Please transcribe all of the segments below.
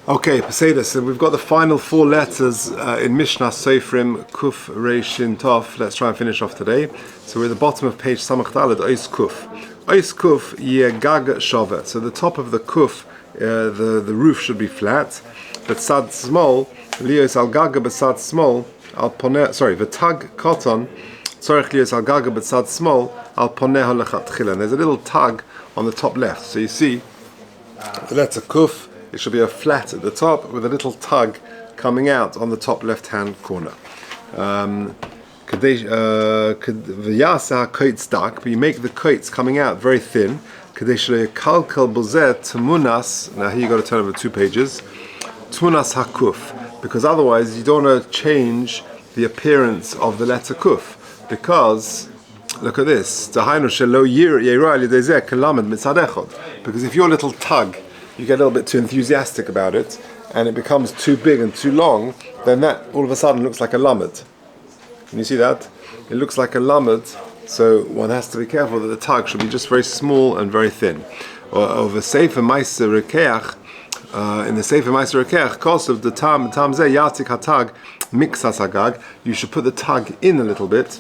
Okay, Peseda, so we've got the final four letters in Mishnas, Sofrim, Kuf, Reish, Shin, Tov. Let's try and finish off today. So we're at the bottom of page Samach Daled, Ois Kuf. Ois Kuf, Ye Gag Shovet. So the top of the Kuf, the roof should be flat. But Sad Small, Lios Al Gaga, but Sad Small, V'tag Koton, Tzorech Lios Al Gaga, but Sad Small, Al Poneh Halechat Tchilan. There's a little tag on the top left. So you see the letter Kuf. It should be a flat at the top with a little tug coming out on the top left-hand corner. But you make the koitz coming out very thin. Now here you've got to turn over 2 pages. Tmunas hakuf, because otherwise you don't want to change the appearance of the letter kuf. Because look at this. Because if your little tug, you get a little bit too enthusiastic about it, and it becomes too big and too long, then that all of a sudden looks like a lamed. Can you see that? It looks like a lamed, so one has to be careful that the tag should be just very small and very thin. Or the Sefer Meiser Rekeach, in the Sefer Meiser Rekeach, cost of the tam zeh yatik hatag mixas hagag, you should put the tag in a little bit,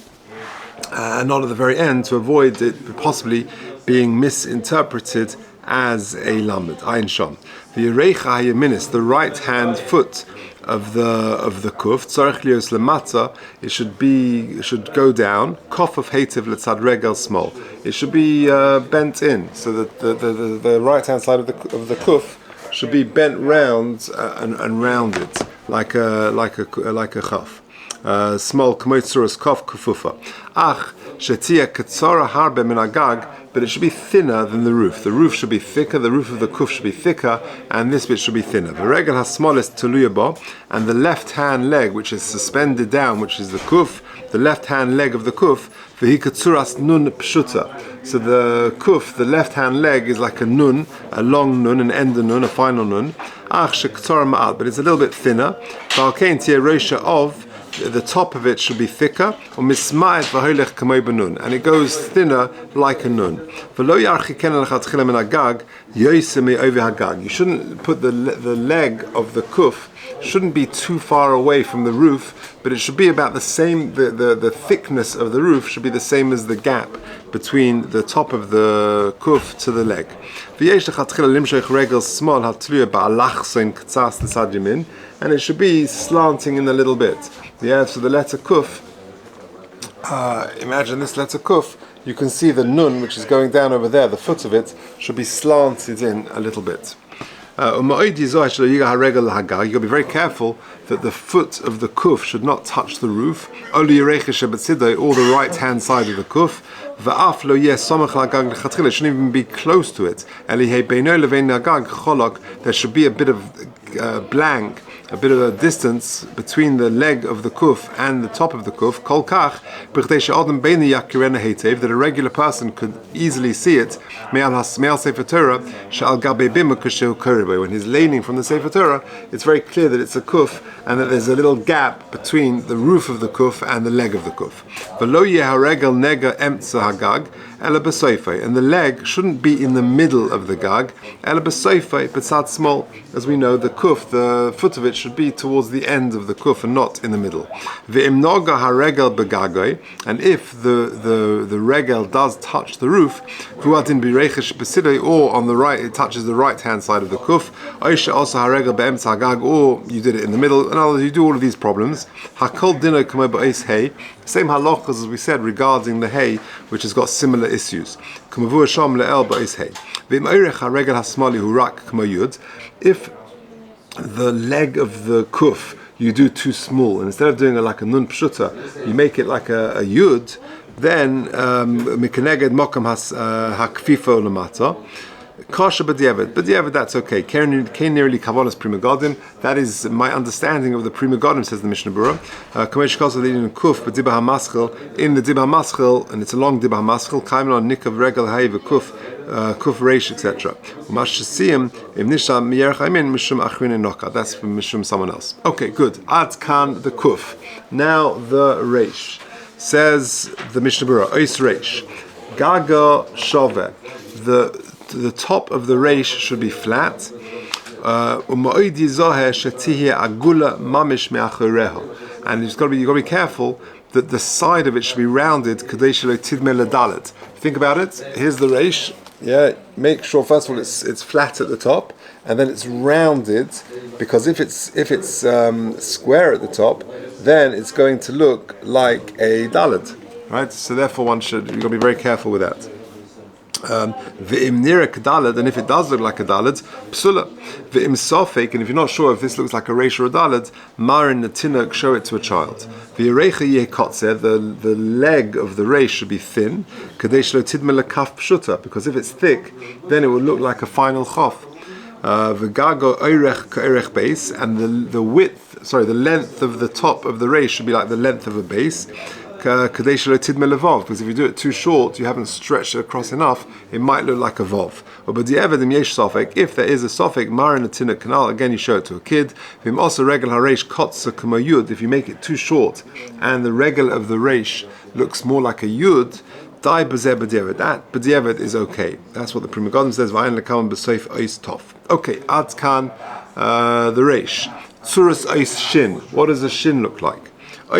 and not at the very end, to avoid it possibly being misinterpreted as a lamed. Ayin shon. The Orecha hayeminis, the right hand foot of the kuf, tzorech lios lemata, it should go down. Kof of hetiv letzad regel small. It should be bent in, so that the right hand side of the kuf should be bent round and rounded like a chaf. Small k'moitzuras kof kufufa. Ach shetia ketzora harbe min agag. But it should be thinner than the roof. The roof should be thicker, the roof of the kuf should be thicker, and this bit should be thinner. The regel has smallest tuluyabo, and the left-hand leg, which is suspended down, which is the kuf, the left-hand leg of the kuf, v'hikatsuras nun pshuta. So the kuf, the left-hand leg, is like a nun, a long nun, an end nun, a final nun. Ach shektor ma'al, but it's a little bit thinner. V'alkein tiye roisha of, the top of it should be thicker, and it goes thinner like a nun. You shouldn't put the leg of the kuf shouldn't be too far away from the roof, but it should be about the same. The thickness of the roof should be the same as the gap between the top of the kuf to the leg. And it should be slanting in a little bit. Yeah, so the letter kuf, imagine this letter kuf, you can see the nun, which is going down over there, the foot of it should be slanted in a little bit. You've got to be very careful that the foot of the kuf should not touch the roof, or the right hand side of the kuf. It shouldn't even be close to it. There should be a bit of blank, a bit of a distance between the leg of the kuf and the top of the kuf, that a regular person could easily see it when he's leaning from the Sefer Torah. It's very clear that it's a kuf and that there's a little gap between the roof of the kuf and the leg of the kuf. And the leg shouldn't be in the middle of the gag, but sad small. As we know, the kuf, the foot of it should be towards the end of the kuf and not in the middle. And if the regel does touch the roof, or on the right, it touches the right hand side of the kuf, or you did it in the middle. In other words, you do all of these problems. Same halachas as we said regarding the hay, which has got similar issues. If the leg of the kuf you do too small, and instead of doing it like a nun pshuta, you make it like a yud, then mikeneged mokam hakfifo lamata. Kasha b'diavad, that's okay. Nearly kavanas prima godim. That is my understanding of the prima godim, says the Mishnah Berurah. Kamesh kasa in kuf b'dibah hamaschel, in the dibah hamaschel, and it's a long dibah hamaschel. Kaim on nikav regel hay v'kuf reish, etc. Umashasiyim im nisha miyerach aymin mishum achrin enoka. That's from mishum someone else. Okay, good. Ad kan the kuf. Now the reish. Says the Mishnah Berurah, ois reish. Gaga shove. The top of the reish should be flat. And you've got to be careful that the side of it should be rounded. Think about it. Here's the reish. Yeah, make sure first of all it's flat at the top, and then it's rounded, because if it's square at the top, then it's going to look like a dalet, right? So therefore you've got to be very careful with that. V'im nira k'dalet, and if it does look like a dalet, psula. V'im sofek, and if you're not sure if this looks like a reish or a dalet, marin natinok, show it to a child. V'yirecha yeh kotzer, the leg of the reish should be thin, kadesh lo tidme lekaf pshuta, because if it's thick, then it will look like a final chof. V'gago orach k'orach base, and the length of the top of the reish should be like the length of a base. Because if you do it too short, you haven't stretched it across enough, it might look like a vov. If there is a sofek, marin atina canal, again you show it to a kid. If you make it too short and the regel of the reish looks more like a yud, that b'diavad is okay. That's what the Pri Megadim says. Okay, ad kan the reish. Tzuras eis shin. What does a shin look like? There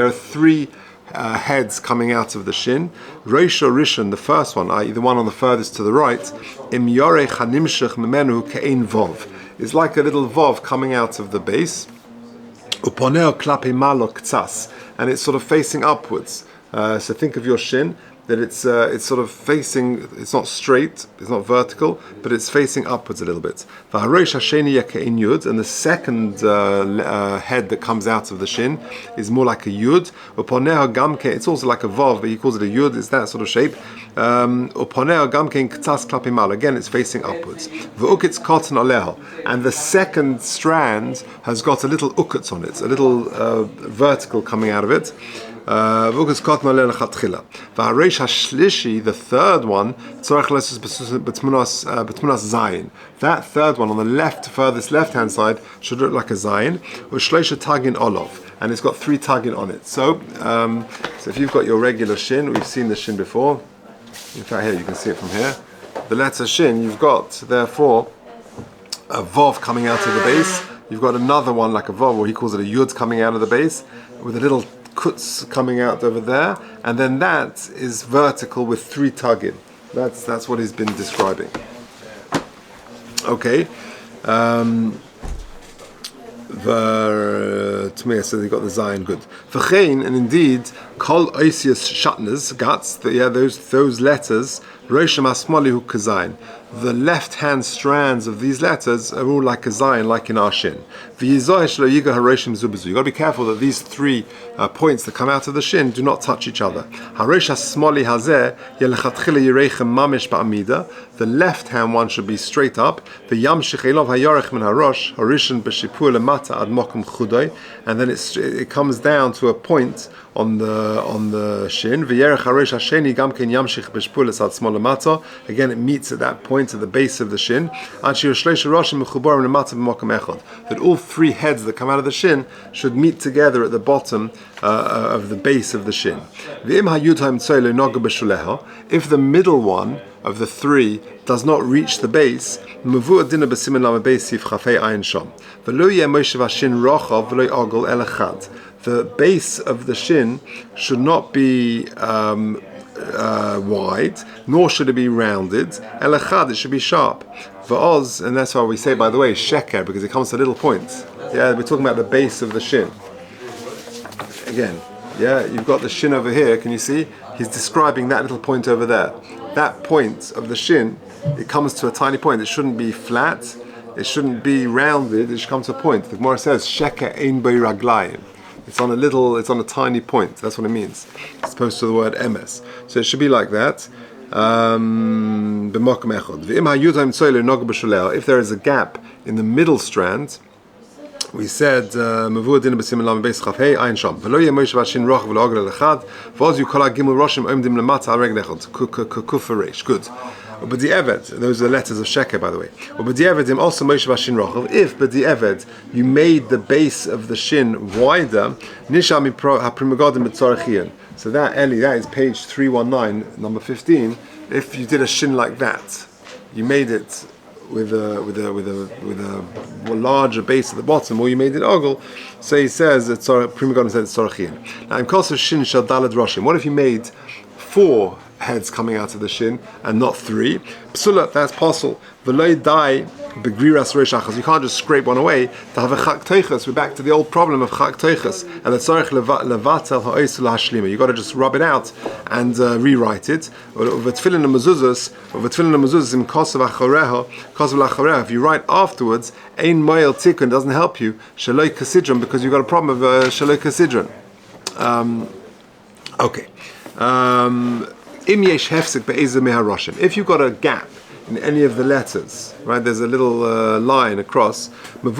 are three heads coming out of the shin. Reish Rishon, the first one, i.e. the one on the furthest to the right, is like a little vov coming out of the base. And it's sort of facing upwards. So think of your shin, that it's sort of facing, it's not straight, it's not vertical, but it's facing upwards a little bit. And the second head that comes out of the shin is more like a yud. It's also like a vav, but he calls it a yud, it's that sort of shape. Again, it's facing upwards. And the second strand has got a little ukutz on it, a little vertical coming out of it. The third one, that third one on the left, furthest left-hand side, should look like a zayin, and it's got 3 tagin on it. So if you've got your regular shin, we've seen the shin before. In fact, here you can see it from here. The letter shin, you've got therefore a vov coming out of the base. You've got another one like a vov, or he calls it a yud, coming out of the base with a little kutz coming out over there, and then that is vertical with 3 tagin. That's what he's been describing. Okay. So they got the zayin good. V'chein, and indeed, kol oisius shatnez guts. Those letters. Rosham asmali hu kazayin. The left-hand strands of these letters are all like a zayin, like in our shin. You've got to be careful that these 3 points that come out of the shin do not touch each other. The left-hand one should be straight up. And then it comes down to a point on the shin. Again, it meets at that point at the base of the shin. That all 3 heads that come out of the shin should meet together at the bottom of the base of the shin. If the middle one of the 3 does not reach the base, the base of the shin should not be wide, nor should it be rounded. Elachad, it should be sharp. V'oz, and that's why we say, by the way, sheker, because it comes to little points. Yeah, we're talking about the base of the shin. Again, yeah, you've got the shin over here. Can you see? He's describing that little point over there. That point of the shin, it comes to a tiny point. It shouldn't be flat. It shouldn't be rounded. It should come to a point. The Gemara says, sheker ein bei raglayim. It's on a tiny point. That's what it means, as opposed to the word emes. So it should be like that. If there is a gap in the middle strand, we said good. Those are the letters of sheker, by the way. If you made the base of the shin wider, so that is page 319, number 15. If you did a shin like that, you made it larger base at the bottom, or you made it ogle. So he says that Prima Godin said it's sorachin. Now in kosa shin shal dalad roshim. What if you made 4 heads coming out of the shin and not 3? Psula, that's possible. V'loy dai begriras reishachas. You can't just scrape one away. To have a chak teichas, we're back to the old problem of chak teichas. And the tzarich levatel ha'ois lahashlima. You got to just rub it out and rewrite it. V'tfilin ha'mezuzos im kosav achareha. If you write afterwards, ein moel tikkun doesn't help you. Shaloi kasidron, because you've got a problem of shaloi kasidron. Okay. If you've got a gap in any of the letters, right? There's a little line across. If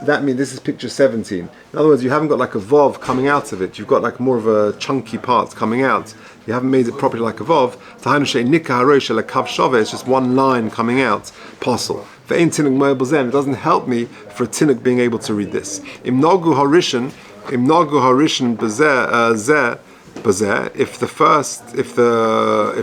that means, this is picture 17. In other words, you haven't got like a vov coming out of it. You've got like more of a chunky part coming out. You haven't made it properly like a vov. It's just one line coming out. Apostle. It doesn't help me for a tinuk being able to read this. If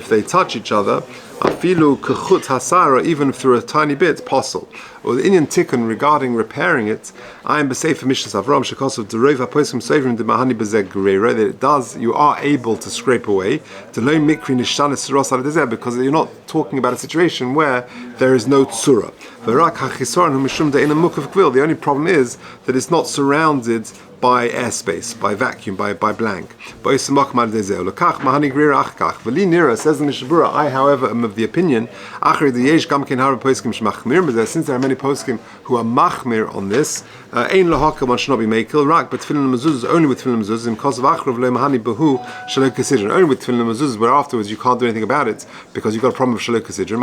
they touch each other, afilu kechut hasara, even through a tiny bit, possible. Or the Indian tikkun regarding repairing it, I am b'sefer Mishnas Avram shekosov dereva poskim Sofrim de mahani bezeg gereira, that it does, you are able to scrape away to lo mikri nishanis suros al dezer, because you're not talking about a situation where there is no tzura. V'rak hachisoran hu mishum de'ina mukav kvil. The only problem is that it's not surrounded by airspace, by vacuum, by blank. Says the Mishabura, I, however, am of the opinion, since there are many poskim who are machmir on this, one should not be makil, but tefillin mezuzah only with tefillin mezuzah, only with tefillin mezuzah, where afterwards you can't do anything about it because you've got a problem of shalok kasidron.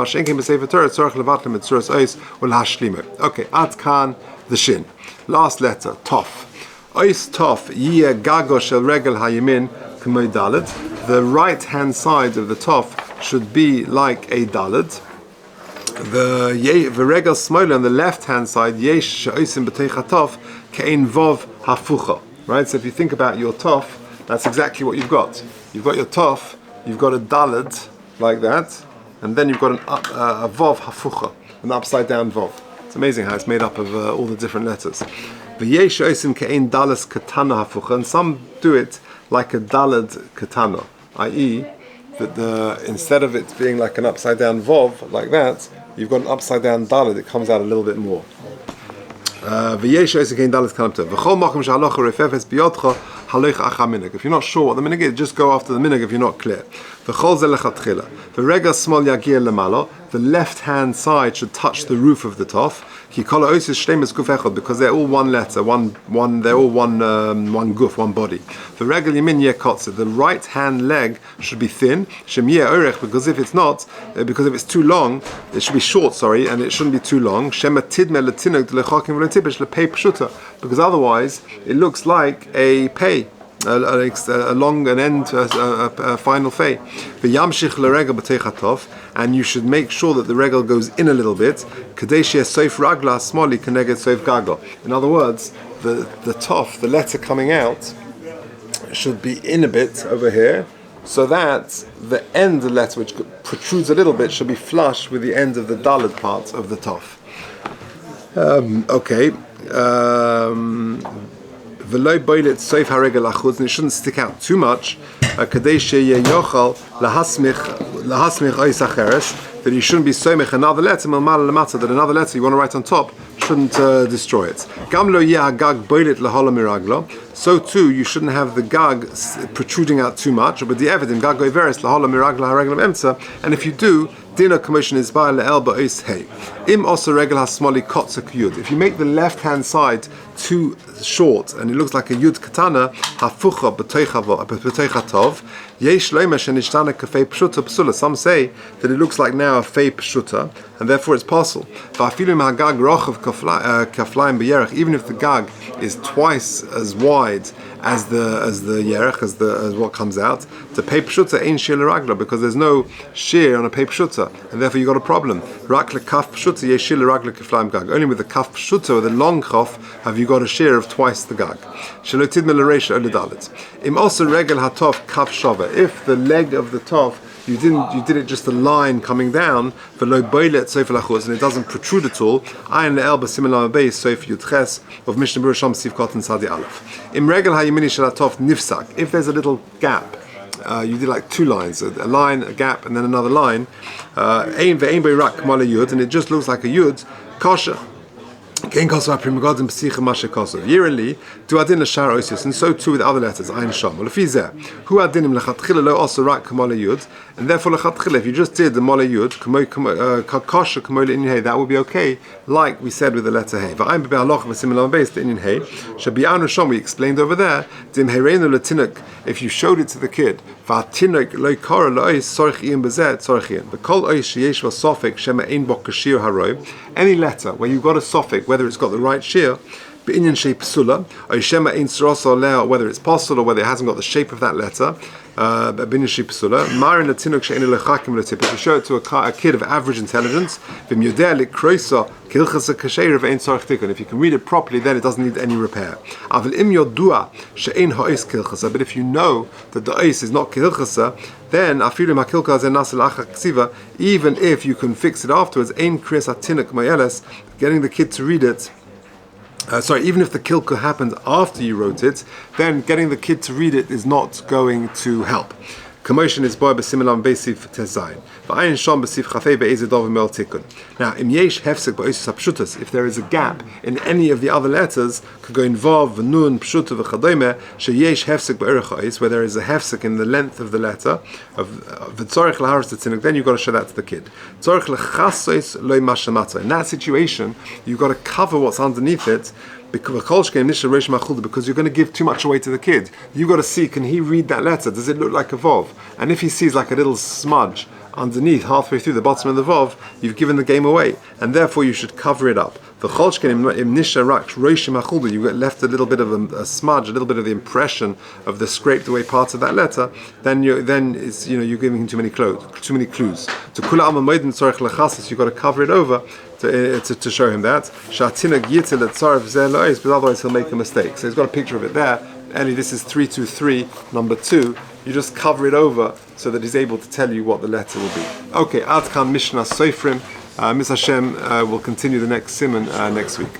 Okay, ad kan the shin. Last letter, tof. Ois tof yeh gago shel regel hayamin k'moy daled. The right hand side of the tof should be like a daled. The regel smoila on the left hand side yesh she'osim b'teicha tof ke'ein vov hafucha. Right. So if you think about your tof, that's exactly what you've got. You've got your tof. You've got a daled like that, and then you've got a vov hafucha, an upside down vov. It's amazing how it's made up of all the different letters. And some do it like a dalad katana, i.e., that instead of it being like an upside down vov like that, you've got an upside down dalad. It comes out a little bit more. If you're not sure what the minig is, just go after the minig if you're not clear. The left hand side should touch the roof of the tof, because they're all one letter, they're all one guf, one body. The right hand leg should be thin, because if it's not, because if it's too long, it should be short, and it shouldn't be too long, because otherwise it looks like a pay. A long an end, a final fay. And you should make sure that the regel goes in a little bit. In other words, the tof, the letter coming out, should be in a bit over here, so that the end of the letter, which protrudes a little bit, should be flush with the end of the daled part of the tof. Okay. And it shouldn't stick out too much, that you shouldn't be soimech another letter, that another letter you want to write on top shouldn't destroy it. So too, you shouldn't have the gag protruding out too much, but the evidence, and if you do, Dina commission is by elba is hey. Im also regel has smali kotza yud. If you make the left hand side too short and it looks like a yud katana, hafucha b'teicha tov. Yesh loimer shenishtana kafei pshuta psula. Some say that it looks like now a fei pshuta, and therefore it's possible. Va'afilu hagag rochav kaflaim b'yerech. Even if the gag is twice as wide as the yerech, as what comes out, the pei pshuta ain't shir l'ragla, because there's no shear on a pei pshuta, and therefore you got a problem. Rak lekaf pshuta yesh shir l'ragla kaflaim gag. Only with the kaf pshuta, or the long kaf, have you got a shear of twice the gag. Shalotid melaresha olidalit. Im also regel hatof kaf shava. If the leg of the tof you did it just a line coming down for lo boilet sofer lachuz, and it doesn't protrude at all. Ayin le'elba similar base sofer yudches of Mishnah Berurah Sham Siv Kotan Sadi Aleph. Im regel hayimini shalatov nifsak. If there's a little gap, you did like two lines, a line, a gap, and then another line. Ein ve'ein beirak k'mala yud, and it just looks like a yud. Kosher. Yearly, do adin l'shar oisius, and so too with other letters. Ayin sham. Well, who adinim lechatchila lo also rak k'mala yud, and therefore lechatchila, if you just did the mala yud kosher k'mol inyan hey, that would be okay, like we said with the letter hey. V'ayim be'aloch v'similar based inyan hey. Shabi'anu sham, we explained over there. Dim hereinu letinuk, if you showed it to the kid. V'atinuk lo kara lo ois sorich iyan bezet sorich iyan. V'kol ois sheyesh v'sofik shema ein bo kashir haroi. Any letter where you've got a suffix, whether it's got the right shear, b'inyan shei psula, or shema ein srosa leo, whether it's possible or whether it hasn't got the shape of that letter, b'inyan shei psula, marin latinuk she'en lechakim letip. If you show it to a kid of average intelligence, v'myodeh likroisa kilchasa kasher v'ein tzarich tikun. If you can read it properly, then it doesn't need any repair. Avil im yodua she'en ha'is kilchasa. But if you know that the ois is not kilchasa, then afilu makilka zen nasel acha ksiva, even if you can fix it afterwards, ein kriyas atinik mayeles, getting the kid to read it. Even if the kilka happened after you wrote it, then getting the kid to read it is not going to help. Commotion is boy b'similam b'sif tezayin. V'ayin sham b'sif chafei be'ezidov mel tikun. Now, im yesh hefsek b'oisus hapshutas, if there is a gap in any of the other letters, could go involve v'nun pshuta v'chadoime sheyesh hefsek b'erechais, where there is a hefsek in the length of the letter of v'tzorich laharis tetzinuk, then you've got to show that to the kid. Tzorich lechasos loy mashamata. In that situation, you've got to cover what's underneath it, because you're going to give too much away to the kid. You've got to see, can he read that letter? Does it look like a Vov? And if he sees like a little smudge underneath, halfway through the bottom of the Vov, you've given the game away. And therefore you should cover it up. You get left a little bit of a smudge, a little bit of the impression of the scraped away parts of that letter, then you're giving him too many clues. To kula am moeden tzorich lechasis, you've got to cover it over to show him that. But otherwise he'll make a mistake. So he's got a picture of it there. Eli, this is 323, number 2. You just cover it over so that he's able to tell you what the letter will be. Okay, Ad kan Mishnas Sofrim. Ms. Hashem will continue the next simon next week.